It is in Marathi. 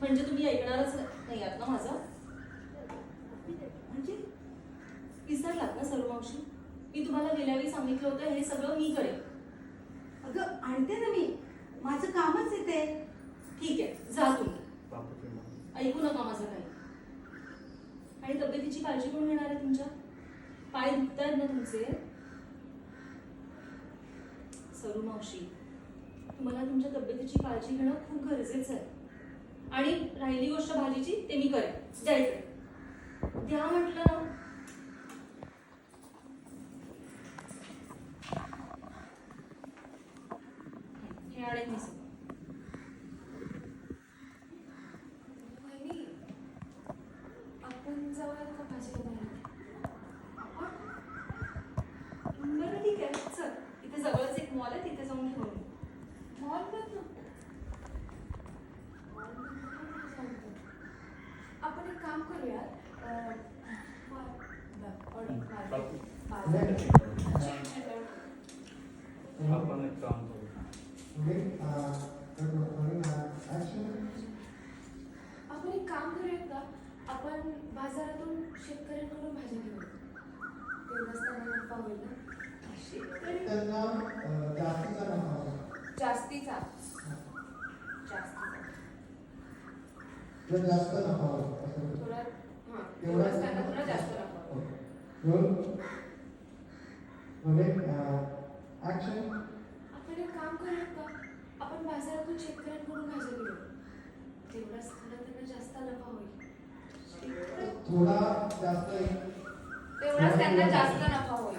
म्हणजे तुम्ही ऐकणारच नाही आहात ना माझं? म्हणजे विसरलात ना सर्व मावशी? मी तुम्हाला गेल्या वेळी सांगितलं होतं हे सगळं मी करेन. अगं आणते ना मी, माझं कामच आहे ते. ठीक आहे, जा तुम्ही. ऐकू नका माझं काही. आणि तब्येतीची काळजी कोण घेणार आहे तुमच्या? पाय दुखतायत ना तुमचे? सरू मावशी, तुम्हाला तुमच्या तब्येतीची काळजी घेणं खूप गरजेचं आहे. आणि राहिली गोष्ट भाजीची, ते मी करेन. द्यायचं द्या म्हटलं. हे आणेन मी सगळं. आपण जाऊया का भाजी बनायला? बरं ठीक आहे, चल. इथे जवळच एक मॉल आहे, तिथे जाऊन घेऊन येऊ. मॉलमधनं? आपण एक काम करूया, आपण एक काम करू. आपण एक काम करूयात का? आपण बाजारातून शेतकऱ्यांकडून भाज्या घेऊ. तेवढाच त्यांना नफा होईल ना. जास्तीचा थोडा, हां, तेवढाच त्यांना थोडा जास्त नफा होईल. आपण एक काम करूयात का? आपण बाजारातून शेतकऱ्यांकडून भाज्या घेऊ. तेवढाच थोडा त्यांना जास्त नफा होईल. थोडा जास्त तेवढाच त्यांना जास्त नफा होईल.